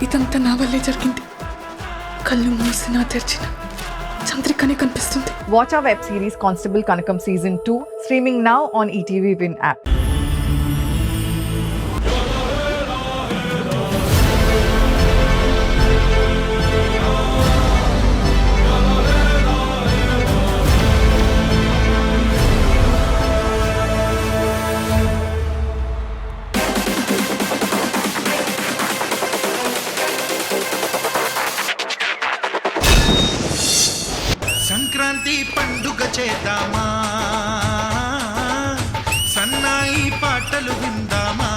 ఇదంతా నా వల్లే జరిగింది. కళ్ళు మూసినా తెరిచిన చంద్రికనే కనిపిస్తుంది. Watch our web series Constable Kanakam Season 2, streaming now on ETV Win app. Sankranti పండుగ చేద్దామా, సన్నాయి పాటలు విందామా.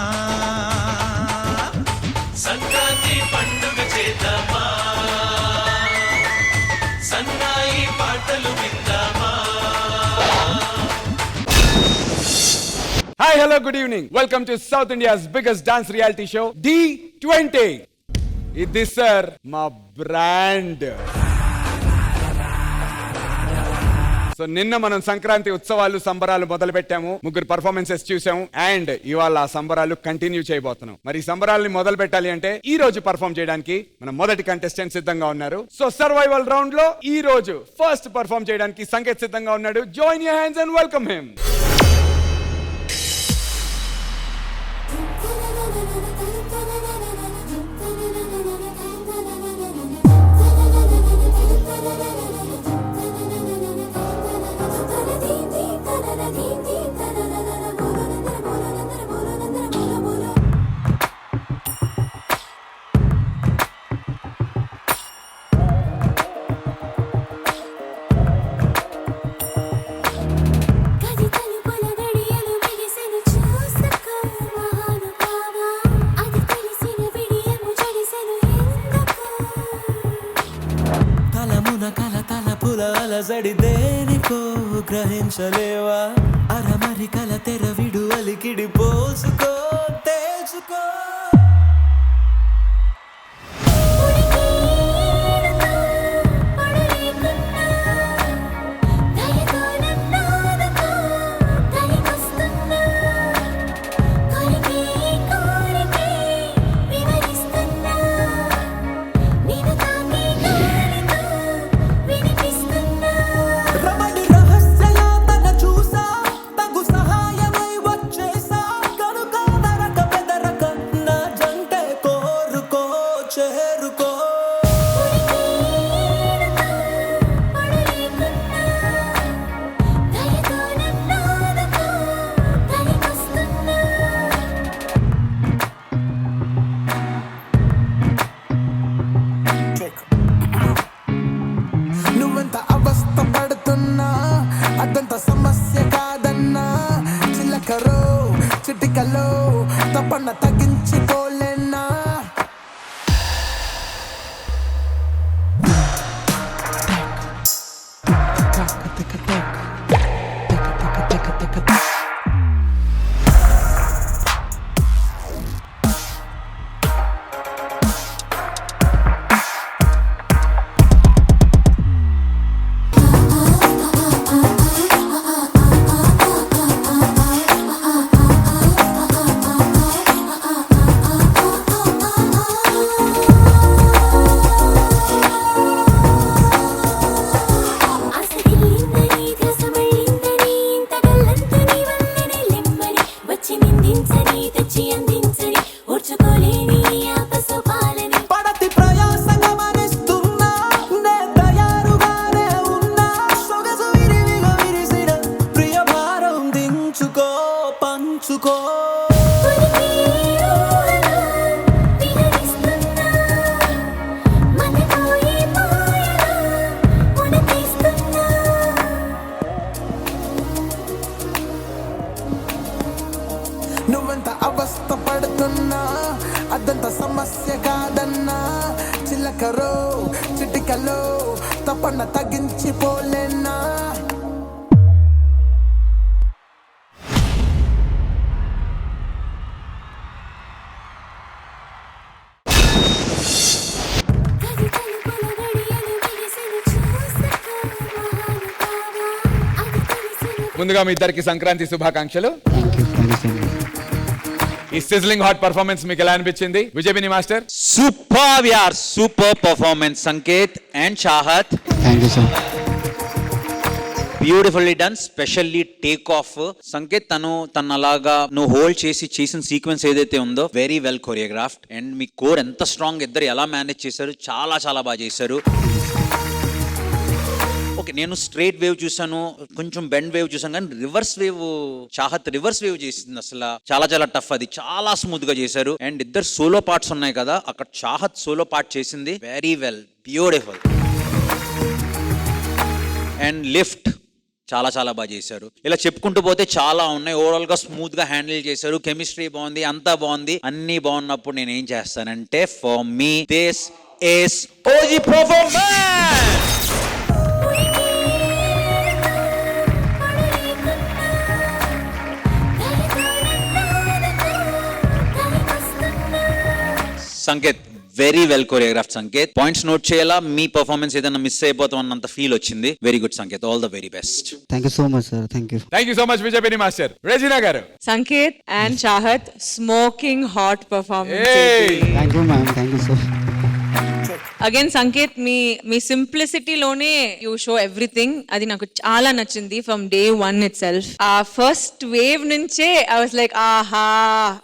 సంక్రాంతి పండుగ చేద్దామా, సన్నాయి పాటలు విందామా. Hi, hello, good evening. Welcome to South India's biggest dance reality show, D20. This sir, my brand. So నిన్న మనం సంక్రాంతి ఉత్సవాలు సంబరాలు మొదలు పెట్టాము, ముగ్గురు పర్ఫార్మెన్సెస్ చూసాము, అండ్ ఇవాళ ఆ సంబరాలు కంటిన్యూ చేయబోతున్నాం. మరి ఈ సంబరాలని మొదలు పెట్టాలి అంటే ఈ రోజు పర్ఫార్మ్ చేయడానికి మన మొదటి కంటెస్టెంట్ సిద్ధంగా ఉన్నారు. సో సర్వైవల్ రౌండ్ లో ఈ రోజు ఫస్ట్ పర్ఫార్మ్ చేయడానికి సంకేత్ సిద్ధంగా ఉన్నాడు. Join your hands and welcome him. అలజడి దేనికో గ్రహించలేవా, అరమరికల తెరవిడు అలికిడి పోసుకో తెలుసుకో. చిటికలో తపన తగ్గించుకోలేనా. నువ్వెంత అవస్థ పడుతున్నా అదంత సమస్య కాదన్నా. చిలకరో చిటికలో తపన తగ్గించిపోలేనా. ముందుగా మీ ఇద్దరికి సంక్రాంతి శుభాకాంక్షలు. ఈ సిజ్లింగ్ హాట్ పర్ఫార్మెన్స్ మీకు ఎలా అనిపించింది విజయబిని master? Superb yaar, super performance Sanket and Chahat. Thank you, sir. Beautifully done, specially take off. Sanket తను అలాగా నువ్వు హోల్డ్ చేసిన సీక్వెన్స్ ఏదైతే ఉందో very well choreographed. And me core ఎంత స్ట్రాంగ్, ఇద్దరు ఎలా మేనేజ్ చేశారు, చాలా చాలా బాగా చేశారు. ఓకే, నేను స్ట్రైట్ వేవ్ చూసాను, కొంచెం బెండ్ వేవ్ చూసాను, కానీ reverse wave Chahat reverse wave చేసింది. అసలు చాలా చాలా టఫ్, అది చాలా స్మూత్ గా చేశారు. అండ్ ఇద్దరు సోలో పార్ట్స్ ఉన్నాయి కదా, అక్కడ చాహత్ సోలో పార్ట్ చేసింది very well, beautiful. And lift చాలా చాలా బాగా చేశారు. ఇలా చెప్పుకుంటూ పోతే చాలా ఉన్నాయి. ఓవరాల్ గా స్మూత్ గా హ్యాండిల్ చేశారు. కెమిస్ట్రీ బాగుంది, అంతా బాగుంది. అన్ని బాగున్నప్పుడు నేను ఏం చేస్తానంటే, for me this is OG performance. Sanket very well choreograph. Sanket points note చేయాలా, మీ పర్ఫార్మెన్స్ ఏదైనా మిస్ అయిపోతాం అన్నంత ఫీల్ వచ్చింది. Very good Sanket, all the very best. Thank you so much, sir. Thank you. Thank you so much Vijay Binni master. Regina గారు. Sanket and Chahat, smoking hot performance. Thank you, ma'am. Thank you so much. Again Sanket, మీ సింప్లిసిటీలోనే you show everything. అది నాకు చాలా నచ్చింది from day one itself. ఆ first wave నుంచే I was like, ఆహా,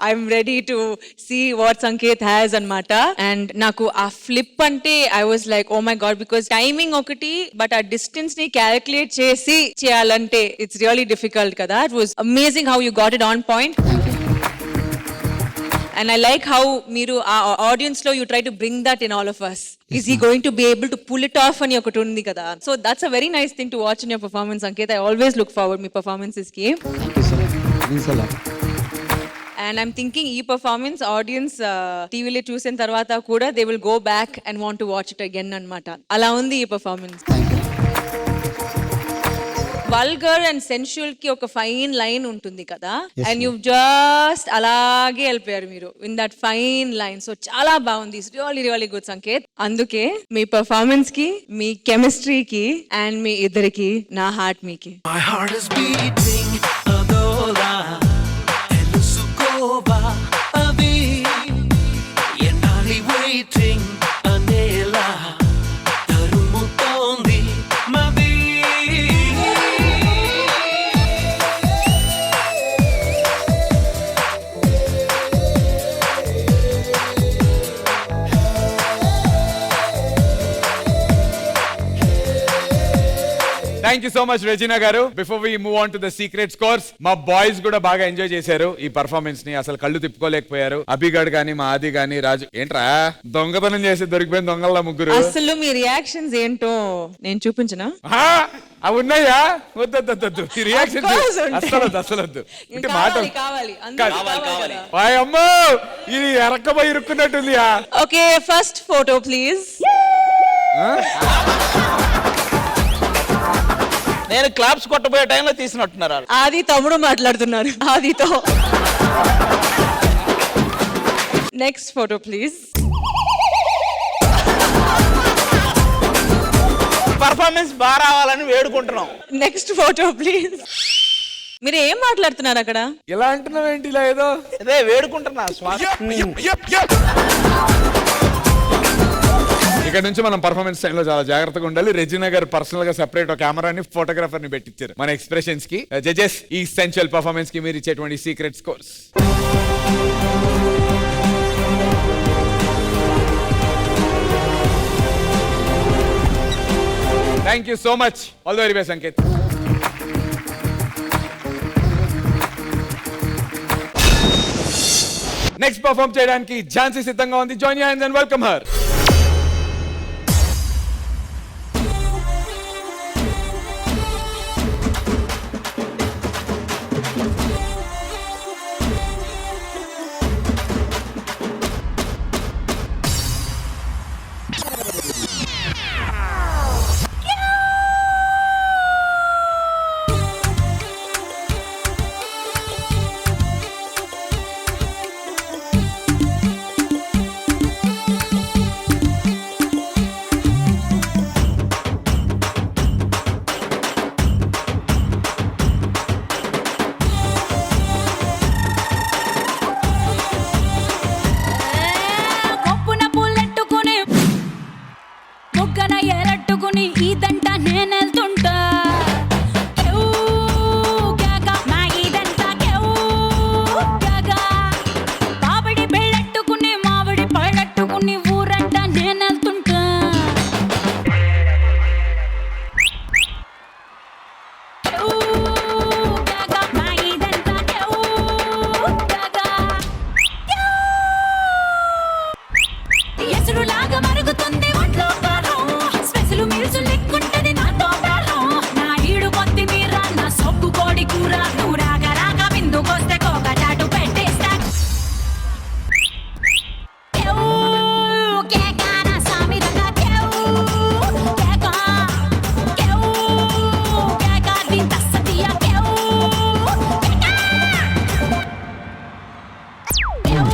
I'm ready to see what Sanket has అన్నమాట. అండ్ నాకు ఆ ఫ్లిప్ అంటే I was like, oh my god, because timing ఒకటి, బట్ ఆ డిస్టెన్స్ ని క్యాలిక్యులేట్ చేసి చేయాలంటే ఇట్స్ రియలీ డిఫికల్ట్ కదా. It was amazing how you got it on point. And I like how మీరు ఆ ఆడియన్స్ లో you try to bring that in all of us. Is he going to be able to pull it off అని ఒకటి ఉంది కదా. So that's a very nice thing to watch in your performance, Sanket. I always look forward me performances కి. Thank you, sir. Means a lot. And I'm thinking ఈ performance audience టీవీలో చూసిన తర్వాత కూడా they will go back and want to watch it again అన్నమాట. అలా ఉంది ఈ performance. Thank you. Vulgar and sensual కి ఒక ఫైన్ లైన్ ఉంటుంది కదా, అండ్ యు జస్ట్ అలాగే వెళ్ళిపోయారు మీరు in that fine line. So చాలా బాగుంది, it's really really good Sanket. అందుకే మీ పర్ఫార్మెన్స్ కి, మీ కెమిస్ట్రీకి అండ్ మీ ఇద్దరికి నా హార్ట్ మీకి. My heart is beating adola elusukoba avi enali waiting anela tarumutondi mavi. Thank you so much Regina గారు. Before we move on to the secret scores, మా boys కూడా బాగా enjoy చేశారు ఈ పర్ఫార్మెన్స్ ని. అసలు కళ్ళు తిప్పుకోలేకపోయారు. అభిగడ్ గానీ, మా ఆది గానీ, రాజు. ఏంట్రా దొంగతనం చేసి దొరికిపోయిన దొంగల ముగ్గురు. అసలు మీ రియాక్షన్స్ ఏంటో నేను చూపించనా? అవి ఉన్నాయా? వద్దు ఈ రియాక్షన్ అసలొద్దు. అంటే మాట కావాలి. అమ్మో, ఇది ఎరక్కబోయి ఇరుక్కున్నట్టుంది. Okay, first photo please. నేను క్లాప్స్ కొట్టబోయే టైంలో తీసినట్టున్నారు. ఆది తమ్ముడు మాట్లాడుతున్నారు ఆదితో. Next photo please. పర్ఫార్మెన్స్ బాగా రావాలని వేడుకుంటున్నాం. Next photo please. మీరు ఏం మాట్లాడుతున్నారు అక్కడ? ఇలా అంటున్నావు ఏంటి? ఇలా ఏదో అదే వేడుకుంటున్నా శ్వాస. ఇక్కడ నుంచి మనం పర్ఫార్మెన్స్ టైంలో చాలా జాగ్రత్తగా ఉండాలి. రెజినా గారు పర్సనల్ గా సెపరేట్ ఒక కెమెరాని, ఫోటోగ్రాఫర్ ని పెట్టించారు మన ఎక్స్ప్రెషన్స్ కి. జడ్జెస్, ఈ సెన్షువల్ పర్ఫార్మెన్స్ కి మీరు ఇచ్చేటువంటి secret scores. Thank you so much. All the very best Sanket. Next perform చేయడానికి ఝాన్సీ సిద్ధంగా ఉంది. Join your hands and welcome her. లాగా మరుగుతుంది ఒంట్లో కారం స్పెషల్ మీల్స్ లెక్కుంటది నాతో బేరం నా ఈడు కొద్ది మీరా నా సొక్కు కోడి కూర నువ్వు రాగా రాగా విందుకొస్తే కోక చాటు పెట్టేస్తా కేవ్ కేకా నా సామి రంగా కేవ్ కేకా కేవ్ కేకా దిన్ తస్సదియా కేవ్ కేకా కేవ్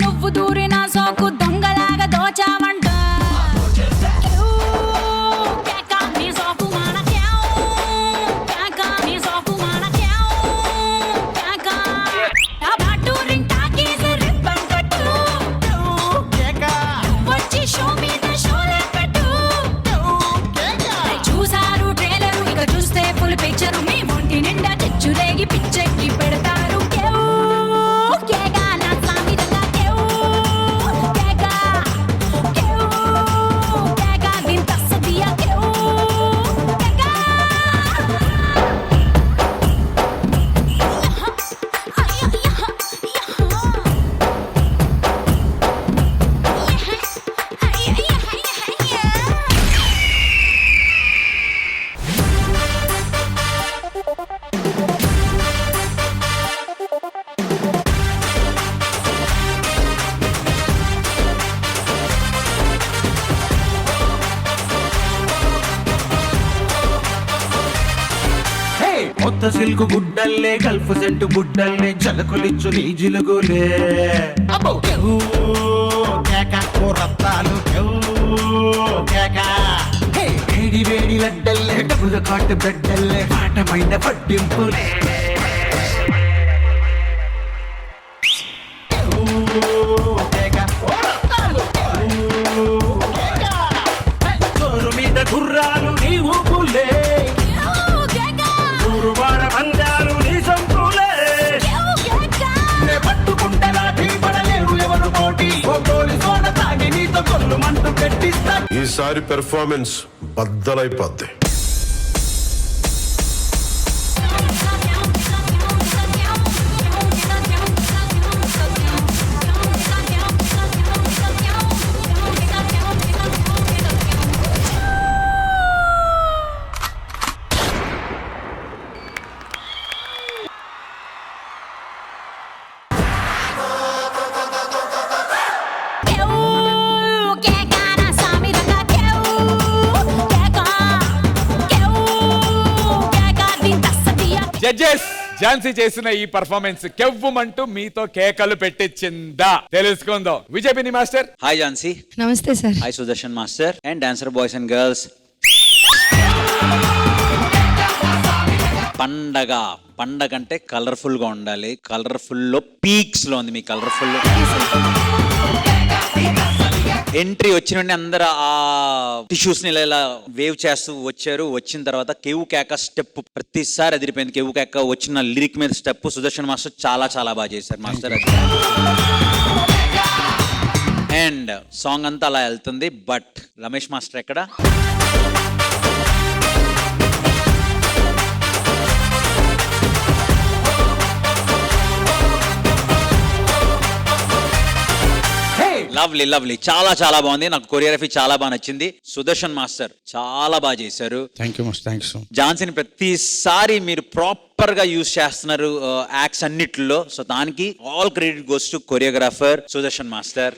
నువ్వు దూరిన సోకు దొంగలాగా దోచావంట నీ సోకు మాన నీ సోకు మాన టూరింగ్ టాకీస్ రిబ్బన్ కట్టు వచ్చి షో మీద షోలే పెట్టు చూసారు ట్రైలరు ఇక చూస్తే ఫుల్ పిక్చరు మీ ఒంటి నిండా చిచ్చురేగి పిచ్చెక్కి పెడతారు కేవ్ కేగా నా సామిరంగా కేవ్ కేగా కేవ్ కేగా దిన్ తస్సదియా కేవ్ కేగా కొత్త సిల్కు గుడ్డల్లే గల్ఫ్ సెంటు గుడ్డల్లే జలకులిచ్చు నీ జిలుగులే అబ్బో కేవ్ కేక రత్తాలు కేక వేడి వేడి లడ్డల్లే డబ్బుల కాటు బెడ్డల్లే పాటమైన పట్టింపులే చోరు మీద గుర్రాలు నీ ఊపులే గురువార పందాలు నీ సంపులే పట్టుకుంటే నాటి పడలేరు ఎవరు పోటీ గోలి సోడ తాగి నీతో కొల్లు మంటూ పెట్టిస్తా ఈసారి పెర్ఫార్మెన్స్ బద్దలైపోద్ది. జడ్జెస్ ఝాన్సీ చేసిన ఈ పర్ఫార్మెన్స్ కెవ్వుమంటూ మీతో కేకలు పెట్టించిందా తెలుసుకుందాం. విజయపిని మాస్టర్. హాయ్ ఝాన్సీ. నమస్తే sir. Hi Sudarshan master and dancer boys and girls. పండగ అంటే కలర్ఫుల్ గా ఉండాలి. కలర్ఫుల్ లో పీక్స్ లో ఉంది మీ కలర్ఫుల్. ఎంట్రీ వచ్చిన అందరు ఆ టిష్యూస్ ని ఇలా వేవ్ చేస్తూ వచ్చారు. వచ్చిన తర్వాత కేవు కేక స్టెప్ ప్రతిసారి అదిరిపోయింది. కేవు కేక వచ్చిన లిరిక్ మీద స్టెప్ సుదర్శన్ మాస్టర్ చాలా చాలా బాగా చేశారు మాస్టర్. అండ్ సాంగ్ అంతా అలా వెళ్తుంది. బట్ రమేష్ మాస్టర్ ఎక్కడ? లవ్లీ చాలా చాలా బాగుంది. నాకు కొరియోగ్రఫీ చాలా బాగా నచ్చింది. సుదర్శన్ మాస్టర్ చాలా బాగా చేశారు. Thank you master. థ్యాంక్స్. ఝాన్సీని ప్రతిసారి మీరు ప్రాపర్ గా యూజ్ చేస్తున్నారు యాక్ట్స్ అన్నిట్లో. సో దానికి all credit goes to choreographer Sudarshan master.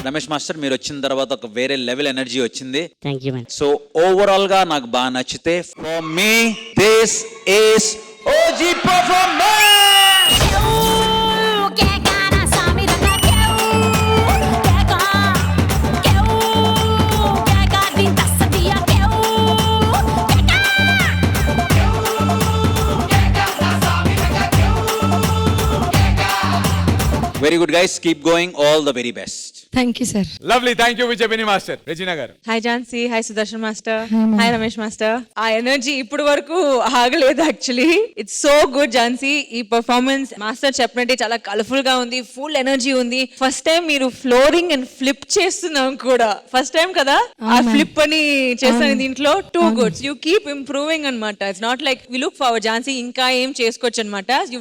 Ramesh master మీరు వచ్చిన తర్వాత ఒక వేరే లెవెల్ ఎనర్జీ వచ్చింది. సో ఓవరాల్ గా నాకు బాగా నచ్చితే for me this is OG performance. Very good guys, keep going, all the very best. Thank you sir. Lovely, thank you Vijay Binni master. Regina గారు. Hi Jhansi, hi Sudarshan master, hi Ramesh master. ఆ energy ఇప్పుడు వరకు ఆగలేదు actually. It's so good Jhansi. ఈ performance master చెప్పినట్టే చాలా colourful గా ఉంది, ఫుల్ ఎనర్జీ ఉంది. ఫస్ట్ టైం మీరు ఫ్లోరింగ్ అండ్ ఫ్లిప్ చేస్తున్నాం కూడా, ఫస్ట్ టైం కదా ఆ ఫ్లిప్ అని చేస్తాను దీంట్లో. Too goods, you keep improving అనమాట. It's not like we look forward Jhansi, ఇంకా ఏం చేసుకోవచ్చు అనమాట. You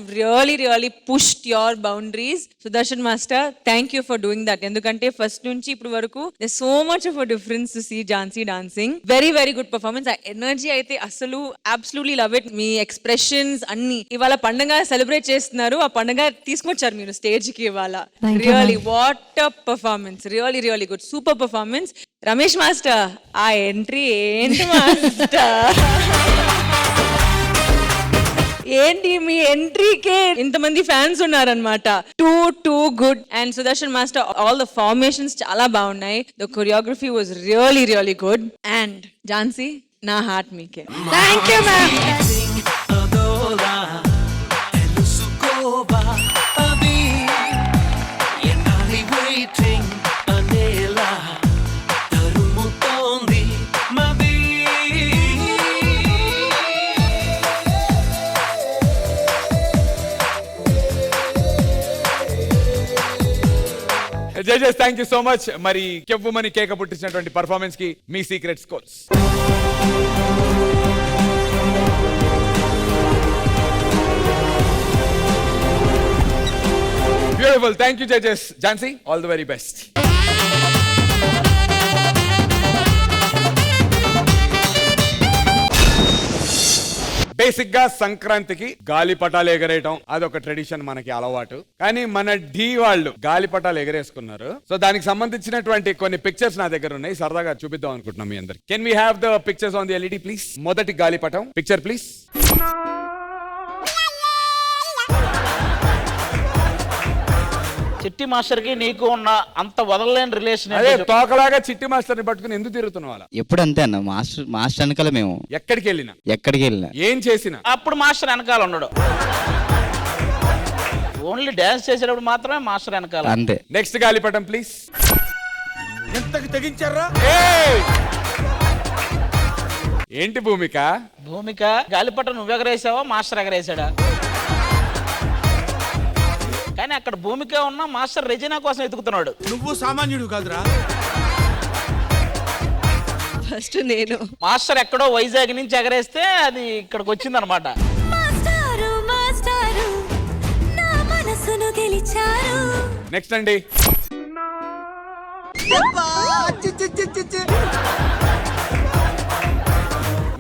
really pushed your boundaries. Sudarshan master, thank you for doing that. ఎందుకంటే ఫస్ట్ నుంచి ఇప్పుడు వరకు they so much of a difference to see Jhansi dancing. Very good performance. ఆ ఎనర్జీ అయితే అసలు అబ్సల్యూట్లీ లవ్ ఇట్. మీ ఎక్స్ప్రెషన్స్ అన్ని ఇవాళ పండుగ సెలబ్రేట్ చేస్తున్నారు, ఆ పండుగ తీసుకొచ్చారు మీరు స్టేజ్ కి ఇవాళ. Really what a performance, really good, super performance. Ramesh master, ఆ ఎంట్రీ ఏంటి మాస్టర్? ఏంటి మీ ఎంట్రీకే ఇంతమంది ఫ్యాన్స్ ఉన్నారనమాట. Too good. And Sudarshan master, all the formations చాలా బాగున్నాయి. The choreography was really good. And Jhansi, నా హార్ట్ మీకే. Thank you ma'am. అదోలా తెలుసుకోవా అది ఎన్నాళ్ళి వెయిటింగ్ అనేలా తరుముతోంది మది. Judges, thank you so much. మరి కెవ్వుమని కేక పుట్టించినటువంటి పర్ఫార్మెన్స్ కి మీ secret scores. Beautiful, thank you judges. Jhansi, all the very best. Basic గా సంక్రాంతికి గాలిపటాలు ఎగరేయటం అదొక ట్రెడిషన్, మనకి అలవాటు. కానీ మన ఢీ వాళ్ళు గాలిపటాలు ఎగరేసుకున్నారు. సో దానికి సంబంధించినటువంటి కొన్ని పిక్చర్స్ నా దగ్గర ఉన్నాయి, సరదాగా చూపిద్దాం అనుకుంటున్నాం మీ అందరికి. Can we have the pictures on the LED please? మొదటి గాలిపటం పిక్చర్ ప్లీజ్. చిట్టి మాస్టర్ కి నీకు ఉన్న అంత వదలలేని రిలేషన్ అదే తోకలాగా చిట్టి మాస్టర్ ని పట్టుకుని ఎందుకు తిరుగుతున్నావు అలా? ఎప్పుడు అంతే అన్న, మాస్టర్ వెనకాల మేము ఎక్కడికి వెళ్ళినా ఏం చేసినా అప్పుడు మాస్టర్ వెనకాల ఉండడు, ఓన్లీ డాన్స్ చేసేటప్పుడు మాత్రమే మాస్టర్ వెనకాల అంతే. నెక్స్ట్ గాలిపటం ప్లీజ్. ఎంతకు తెగించారా? ఏంటి భూమిక? భూమిక గాలిపటం నువ్వు ఎగరేసావా మాస్టర్ ఎగరేసాడా? కానీ అక్కడ భూమిక ఉన్న మాస్టర్ రెజినా కోసం ఎతుకుతున్నాడు. నువ్వు సామాన్యుడు కాదురా. ఫస్ట్ నేను మాస్టర్ ఎక్కడో వైజాగ్ నుంచి ఎగరేస్తే అది ఇక్కడికి వచ్చింది అనమాట. నా మనసును గెలిచారు. నెక్స్ట్ అండి.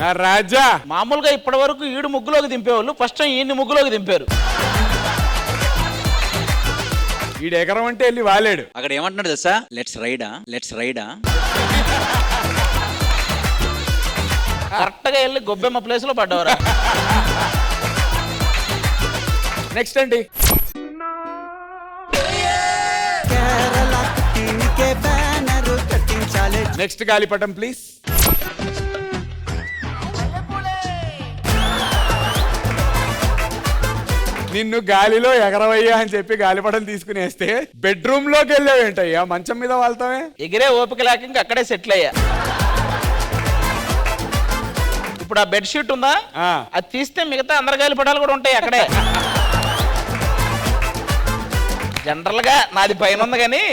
నా రాజా. మామూలుగా ఇప్పటి వరకు ఈడు ముగ్గులోకి దింపేవాళ్ళు, ఫస్ట్ టైం ఈయన్ని ముగ్గులోకి దింపారు. ఈడు ఎగరం అంటే వెళ్ళి వాలేడు. అక్కడ ఏమంటున్నాడు తెలుసా? లెట్స్ రైడా. కరెక్ట్ గా వెళ్ళి గొబ్బెమ్మ ప్లేస్ లో పడ్డవరా. నెక్స్ట్ అండి. నెక్స్ట్ గాలిపటం ప్లీజ్. నిన్ను గాలిలో ఎగరవయ్యా అని చెప్పి గాలిపటం తీసుకుని వేస్తే బెడ్రూమ్ లోకి వెళ్ళావేంటయ్యా? మంచం మీద వాళ్తావే. ఎగిరే ఓపిక లేక ఇంకా అక్కడే సెటిల్ అయ్యా. ఇప్పుడు ఆ బెడ్షీట్ ఉందా, అది తీస్తే మిగతా అందరి గాలిపటాలు కూడా ఉంటాయి అక్కడే. జనరల్ గా నాది పైన ఉంది కానీ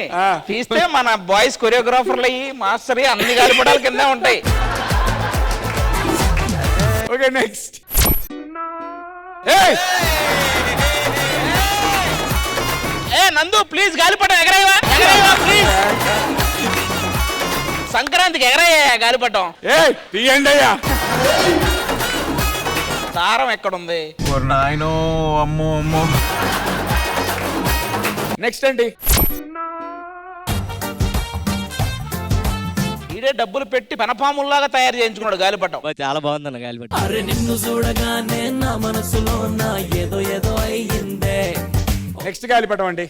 తీస్తే మన బాయ్స్ కొరియోగ్రాఫర్లు అయ్యి మాస్టర్ అన్ని గాలిపటాల కింద ఉంటాయి. Okay next. నందు ప్లీజ్ గాలిపటం ఎగరేవా ప్లీజ్. సంక్రాంతికి ఎగరయ్యా గాలిపటం. తీయండి అయ్యా. దారం ఎక్కడుంది? నెక్స్ట్ అండి. ఈడే డబ్బులు పెట్టి పెనపాముల్లాగా తయారు చేయించుకున్నాడు గాలిపటం. చాలా బాగుందన్న గాలిపటం. అరే నిన్ను చూడగానే నా మనసులో నా ఏదో అయ్యిందే. నెక్స్ట్ గాలిపటం అండి.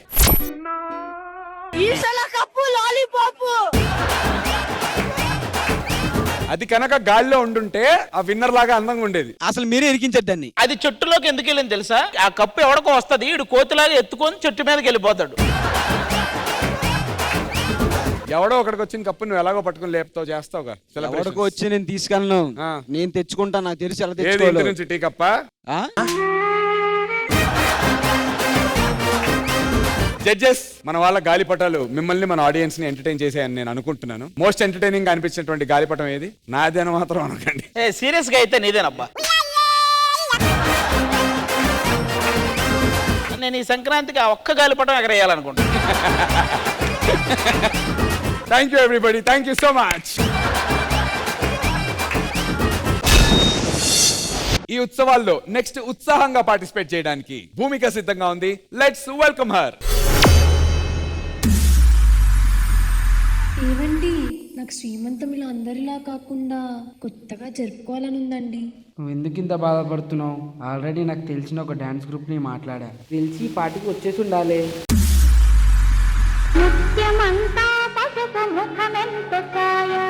అది కనుక గాలిలో ఉండుంటే ఆ విన్నర్ లాగా అందంగా ఉండేది. అసలు మీరే ఇరికించారు దాన్ని. అది చెట్టులోకి ఎందుకు వెళ్ళింది తెలుసా? ఆ కప్పు ఎవడికో వస్తుంది, ఈడు కోతిలాగా ఎత్తుకొని చెట్టు మీదకి వెళ్ళిపోతాడు. ఎవడో ఒకడికి వచ్చిన కప్పు నువ్వు ఎలాగో పట్టుకుని లేపుతావు చేస్తావుగా ఎవరికి సెలబ్రేషన్ వచ్చి నేను తీసుకెళ్ళను, ఆ. నేను తెచ్చుకుంటా, నాకు తెలిసి ఎలా ఏది ఇంటి తెచ్చుకోవాలి. నుంచి టీ కప్ప ఆ? జడ్జెస్ మన వాళ్ళ గాలిపటాలు మిమ్మల్ని మన ఆడియన్స్ ని ఎంటర్టైన్ చేసాయని నేను అనుకుంటున్నాను. మోస్ట్ ఎంటర్టైనింగ్ గా అనిపించినటువంటి గాలిపటం ఏది? నాది అని మాత్రం అనకండి. సీరియస్ గా అయితే నీదేనబ్బా. నేను ఈ సంక్రాంతికి ఆ ఒక్క గాలిపటం ఎగరేయాలనుకుంటున్నా. Thank you everybody, thank you so much. ఈ ఉత్సవాల్లో నెక్స్ట్ ఉత్సాహంగా పార్టిసిపేట్ చేయడానికి భూమిక సిద్ధంగా ఉంది. Let's welcome her. ఏవండి, నాకు శ్రీమంతం ఇలా అందరిలా కాకుండా కొత్తగా జరుపుకోవాలని ఉందండి. నువ్వు ఎందుకు ఇంత బాధపడుతున్నావు? ఆల్రెడీ నాకు తెలిసిన ఒక డాన్స్ గ్రూప్ని మాట్లాడా, తెలిసి ఈ పార్టీకి వచ్చేసి ఉండాలి. ముత్యమంతా పసుపు ముఖమెంత సాయా,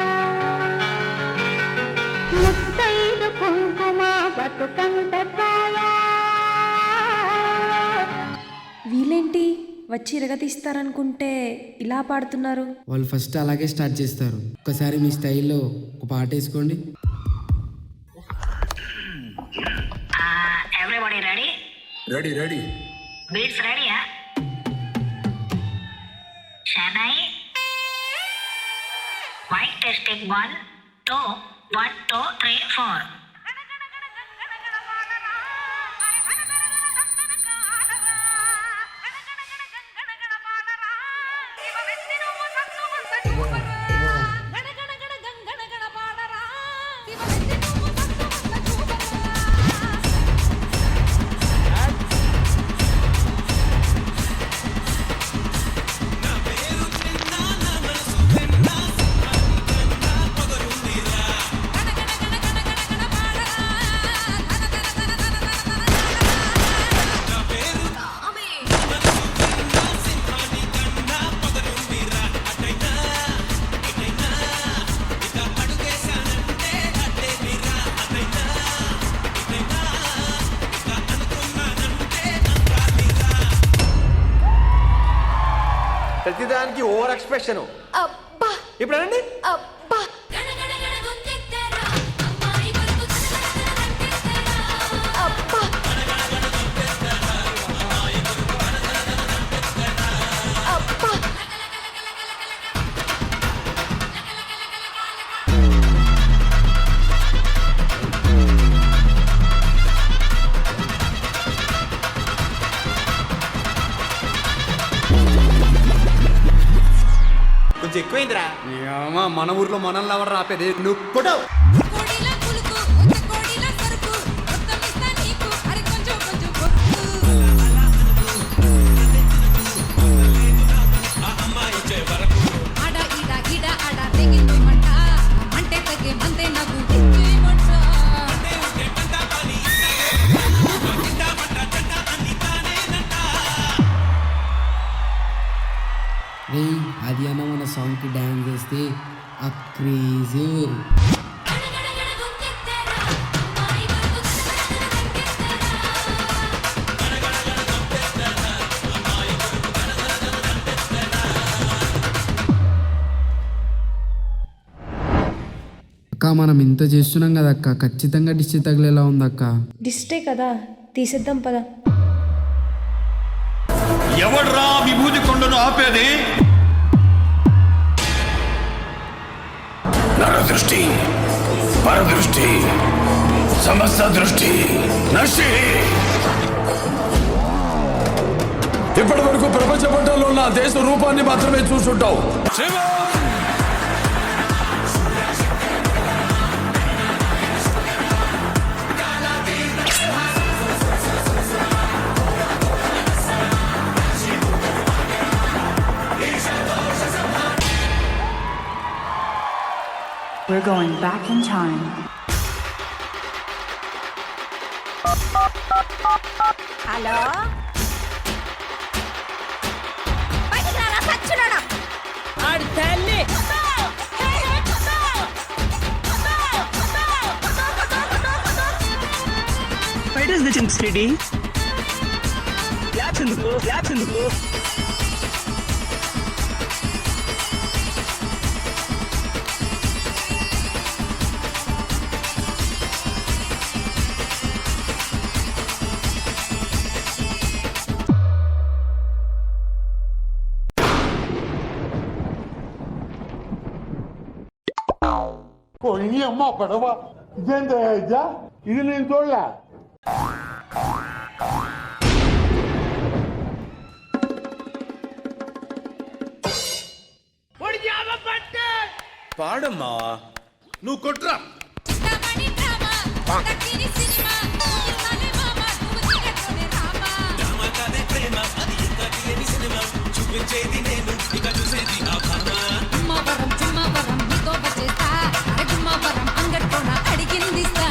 ముత్తైదు కుంకుమ బతుకంత సాయా. వీలేంటి వచ్చి ఇరగతీస్తారనుకుంటే ఇలా పాడుతున్నారు? వాళ్ళు ఫస్ట్ అలాగే స్టార్ట్ చేస్తారు. ఒకసారి మీ స్టైల్లో ఒక పాట వేసుకోండి. Everybody ready? Ready ready. Beats రెడీయా? షానై మైక్ టెస్టింగ్ 1 2 1 2 3 4. ప్రతిదానికి ఓవర్ ఎక్స్ప్రెషన్. అబ్బా ఇప్పుడు అనండి. అబ్బా అబ్బా. అబ్బా కొంచెం ఎక్కువైందిరా. మన ఊర్లో మనల్ని ఎవరు రాపేది? నువ్వు కొట్టావు. రే అది అన్న మన సాంగ్కి డ్యాన్స్ చేస్తే ఆ క్రేజీ వేరు. అక్క మనం ఇంత చేస్తున్నాం కదా అక్క, ఖచ్చితంగా డిస్టి తగిలేలా ఉందక్క. డిస్టే కదా, తీసేద్దాం పదా. ఎవడ్రా విభూతి కొండను ఆపేది? నరదృష్టి, పరదృష్టి, సమస్త దృష్టి నష్టి. ఇప్పటి వరకు ప్రపంచ పటంలో ఉన్న దేశ రూపాన్ని మాత్రమే చూసుంటావు. We're going back in time. Hello, పోయి అమ్మ పడవ ఇదేంటా ఇది నేను చూడలే. పాడమ్మా నువ్వు కొట్రా. చిన్నమణి డ్రామా దక్కిని సినిమా ఊరుమలే మామ నువ్వు చిన్నతోనే రామా చుమ్మవరం నీతో వచ్చేస్తా అరే చుమ్మవరం అంగట్లోన అడిగిందిస్తా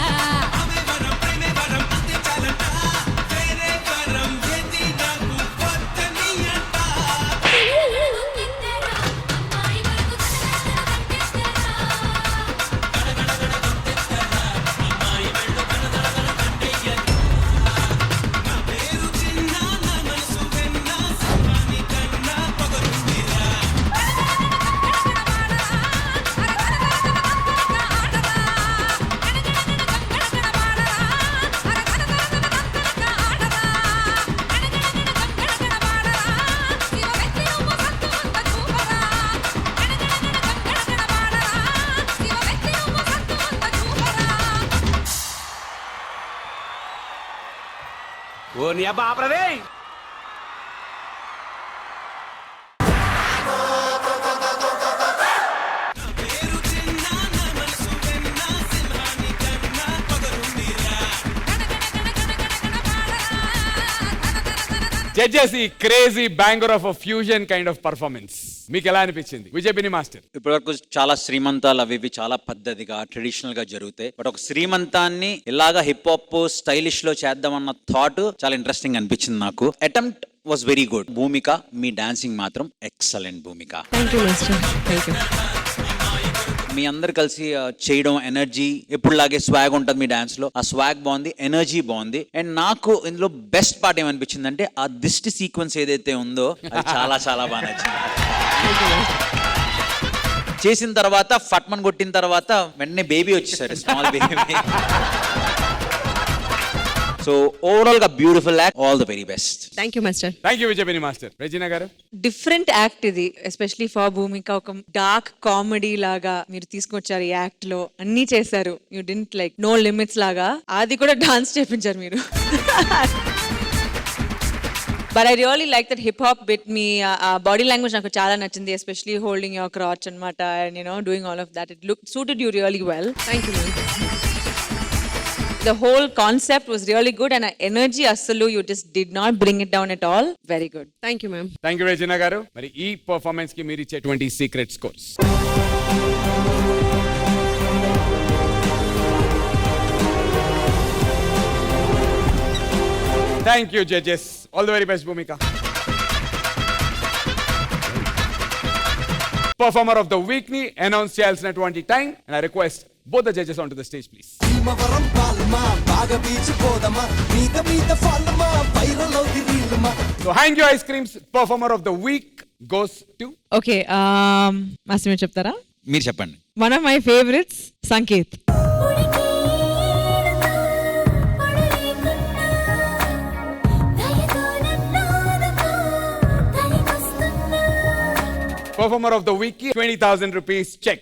ఓ నీ అబ్బా ఆపరదే. జడ్జెస్ ఈ crazy banger of fusion kind of performance మీకు ఎలా అనిపించింది విజయ్ మాస్టర్? ఇప్పటివరకు చాలా శ్రీమంతాలు అవి ఇవి చాలా పద్ధతిగా ట్రెడిషనల్ గా జరుగుతాయి. బట్ ఒక శ్రీమంతాన్ని ఇలాగా హిప్ హాప్ స్టైలిష్ లో చేద్దామన్న థాట్ చాలా ఇంట్రెస్టింగ్ అనిపించింది నాకు. Attempt was very good. Bhumika me dancing మాత్రం ఎక్సలెంట్. భూమిక మీ అందరు కలిసి చేయడం ఎనర్జీ ఎప్పుడులాగే స్వాగ్ ఉంటుంది మీ డాన్స్ లో. ఆ స్వాగ్ బాగుంది, ఎనర్జీ బాగుంది. అండ్ నాకు ఇందులో బెస్ట్ పార్ట్ ఏమనిపించింది అంటే ఆ దిష్టి సీక్వెన్స్ ఏదైతే ఉందో అది చాలా చాలా బాగా నచ్చింది. చేసిన తర్వాత ఫట్మన్ కొట్టిన తర్వాత వెంటనే బేబీ వచ్చేసారు, స్మాల్ బేబీ. సో ఓవరాల్ గా beautiful act. All the very best. Thank you master. Thank you Vijay master. Regina గారు? డిఫరెంట్ యాక్ట్ ఇది, ఎస్పెషలీ ఫర్ భూమిక. ఒక డార్క్ కామెడీ లాగా మీరు తీసుకొచ్చారు ఈ యాక్ట్ లో, అన్ని చేశారు. You didn't like no limits లాగా. అది కూడా డాన్స్ చేపించారు మీరు. But I really like that hip hop bit. మీ బాడీ లాంగ్వేజ్ నాకు చాలా నచ్చింది, ఎస్పెషలీ హోల్డింగ్ యువర్ క్రాచ్ అనమాట. And you know doing all of that, it look suited you really well. Thank you. The whole concept was really good and energy assalu you just did not bring it down at all. Very good. Thank you ma'am. Thank you Regina గారు. మరి ఈ performance కి మీరు ఇచ్చేటువంటి secret scores? Thank you judges. All the very best Bhumika. Performer of the week ని announce చేయాల్సినటువంటి time. And I request both the judges onto the stage please. So hang your ice creams. Performer of the week goes to... Okay, master మీరు చెప్తారా? మీరు చెప్పండి. One of my favorites, Sanket. Performer of the week 20,000 rupees check.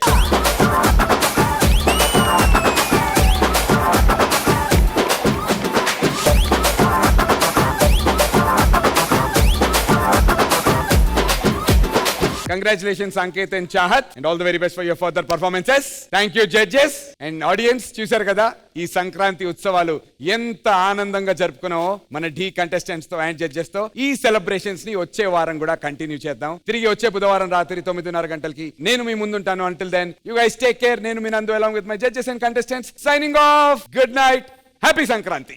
Congratulations Sanket and Chahat, and all the very best for your further performances. Thank you judges and audience. చూశారు కదా ఈ సంక్రాంతి ఉత్సవాలు ఎంత ఆనందంగా జరుపుకున్నామో మన ఢీ కంటెస్టెంట్స్ తో అండ్ జడ్జెస్ తో. ఈ సెలబ్రేషన్స్ ని వచ్చే వారం కూడా కంటిన్యూ చేద్దాం. తిరిగి వచ్చే బుధవారం రాత్రి 9:30 గంటలకి నేను మీ ముందుంటాను. Until then, you guys take care. నేను మీ నందు along with my judges and contestants signing off. Good night. Happy Sankranti.